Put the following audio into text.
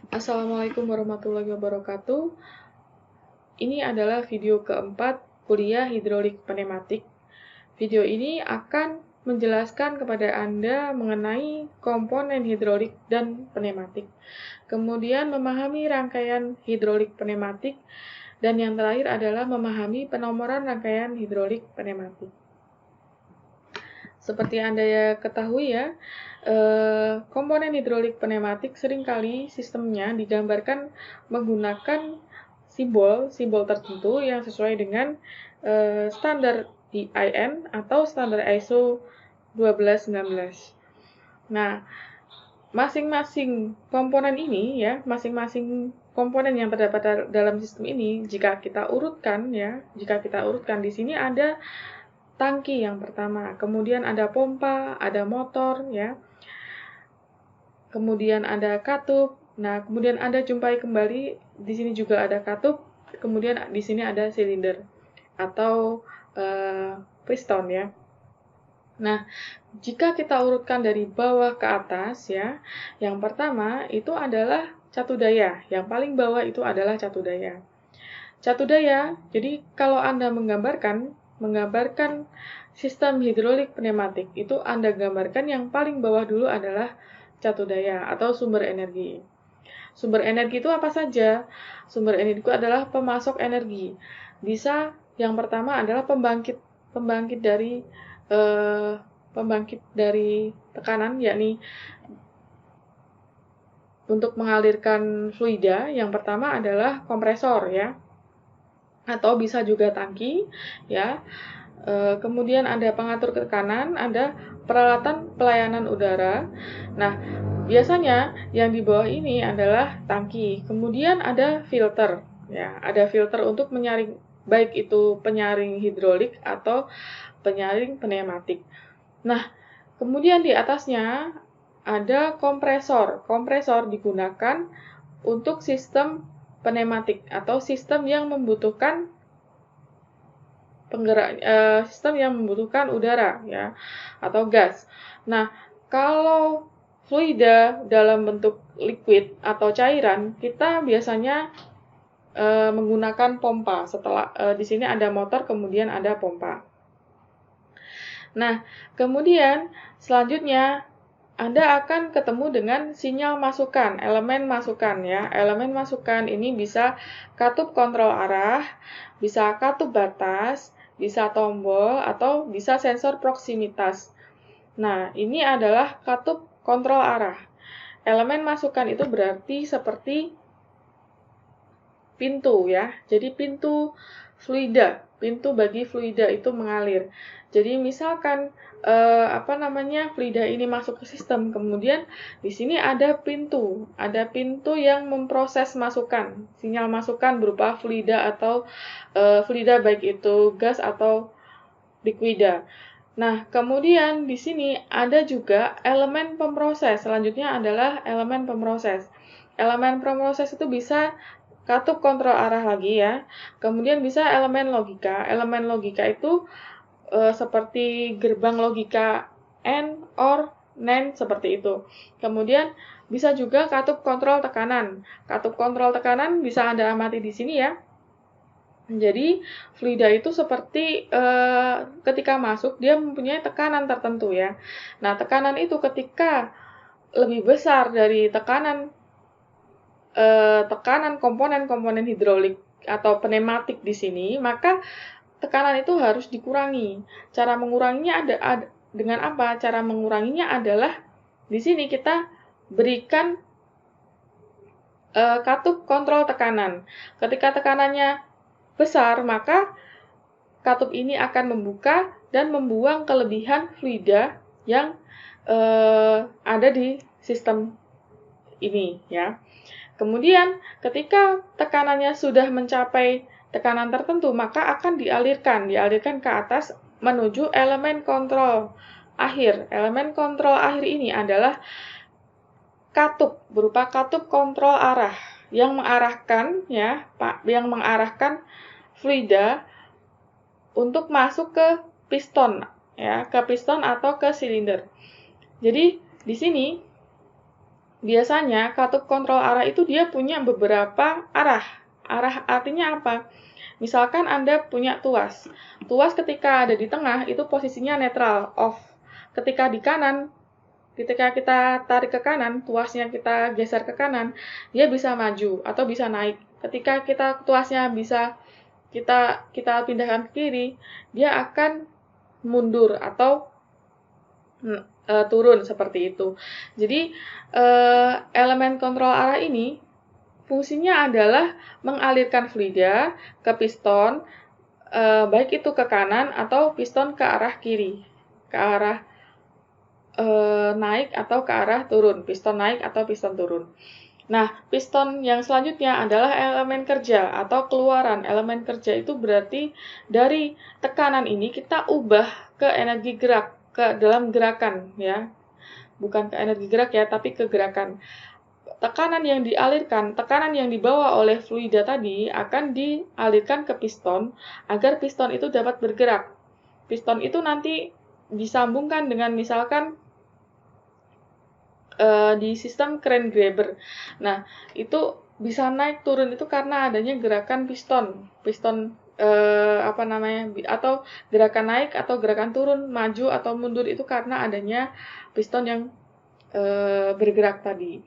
Assalamualaikum warahmatullahi wabarakatuh. Ini adalah video keempat kuliah hidrolik pneumatik. Video ini akan menjelaskan kepada Anda mengenai komponen hidrolik dan pneumatik. Kemudian memahami rangkaian hidrolik pneumatik, dan yang terakhir adalah memahami penomoran rangkaian hidrolik pneumatik. Seperti Anda ketahui ya, komponen hidrolik pneumatik seringkali sistemnya digambarkan menggunakan simbol tertentu yang sesuai dengan standar DIN atau standar ISO 1219. Nah, masing-masing komponen ini ya, masing-masing komponen yang terdapat dalam sistem ini, jika kita urutkan di sini ada tangki yang pertama, kemudian ada pompa, ada motor ya. Kemudian ada katup. Nah, kemudian Anda jumpai kembali di sini juga ada katup, kemudian di sini ada silinder atau piston ya. Nah, jika kita urutkan dari bawah ke atas ya, yang pertama itu adalah catu daya. Yang paling bawah itu adalah catu daya. Catu daya, jadi kalau Anda menggambarkan sistem hidrolik pneumatik, itu Anda gambarkan yang paling bawah dulu adalah catu daya atau sumber energi. Sumber energi itu apa saja? Sumber energi itu adalah pemasok energi. Bisa yang pertama adalah pembangkit dari tekanan, yakni untuk mengalirkan fluida, yang pertama adalah kompresor ya. Atau bisa juga tangki ya. Kemudian ada pengatur tekanan, ada peralatan pelayanan udara. Nah, biasanya yang di bawah ini adalah tangki. Kemudian ada filter ya, ada filter untuk menyaring, baik itu penyaring hidrolik atau penyaring pneumatik. Nah, kemudian di atasnya ada kompresor. Kompresor digunakan untuk sistem pneumatik atau sistem yang membutuhkan sistem yang membutuhkan udara ya atau gas. Nah, kalau fluida dalam bentuk liquid atau cairan, kita biasanya menggunakan pompa. Setelah di sini ada motor, kemudian ada pompa. Nah, kemudian selanjutnya Anda akan ketemu dengan sinyal masukan, elemen masukan ya. Elemen masukan ini bisa katup kontrol arah, bisa katup batas, bisa tombol, atau bisa sensor proksimitas. Nah, ini adalah katup kontrol arah. Elemen masukan itu berarti seperti pintu ya. Jadi pintu fluida, pintu bagi fluida itu mengalir. Jadi misalkan fluida ini masuk ke sistem, kemudian di sini ada pintu yang memproses masukan, sinyal masukan berupa fluida atau fluida baik itu gas atau liquida. Nah, kemudian di sini ada juga elemen pemroses. Selanjutnya adalah elemen pemroses. Elemen pemroses itu bisa katup kontrol arah lagi ya. Kemudian bisa elemen logika. Elemen logika itu seperti gerbang logika AND, OR, NAND, seperti itu. Kemudian bisa juga katup kontrol tekanan. Katup kontrol tekanan bisa Anda amati di sini ya. Jadi, fluida itu seperti ketika masuk, dia mempunyai tekanan tertentu ya. Nah, tekanan itu ketika lebih besar dari tekanan komponen-komponen hidrolik atau pneumatik di sini, maka tekanan itu harus dikurangi. Cara menguranginya ada dengan apa? Cara menguranginya adalah di sini kita berikan katup kontrol tekanan. Ketika tekanannya besar, maka katup ini akan membuka dan membuang kelebihan fluida yang ada di sistem ini ya. Kemudian ketika tekanannya sudah mencapai tekanan tertentu, maka akan dialirkan ke atas menuju elemen kontrol akhir. Elemen kontrol akhir ini adalah katup, berupa katup kontrol arah yang mengarahkan fluida untuk masuk ke piston ya, ke piston atau ke silinder. Jadi di sini biasanya katup kontrol arah itu dia punya beberapa arah. Arah artinya apa? Misalkan Anda punya tuas. Tuas ketika ada di tengah itu posisinya netral, off. Ketika di kanan, ketika kita tarik ke kanan, tuasnya kita geser ke kanan, dia bisa maju atau bisa naik. Ketika kita tuasnya bisa kita pindahkan ke kiri, dia akan mundur atau turun seperti itu. Jadi elemen kontrol arah ini fungsinya adalah mengalirkan fluida ke piston, baik itu ke kanan atau piston ke arah kiri, ke arah naik atau ke arah turun, piston naik atau piston turun. Nah, piston yang selanjutnya adalah elemen kerja atau keluaran. Elemen kerja itu berarti dari tekanan ini kita ubah ke energi gerak, ke dalam gerakan ya. Bukan ke energi gerak ya, tapi ke gerakan. Tekanan yang dialirkan, tekanan yang dibawa oleh fluida tadi akan dialirkan ke piston agar piston itu dapat bergerak. Piston itu nanti disambungkan dengan misalkan di sistem crane grabber. Nah, itu bisa naik turun itu karena adanya gerakan piston atau gerakan naik atau gerakan turun, maju atau mundur itu karena adanya piston yang bergerak tadi.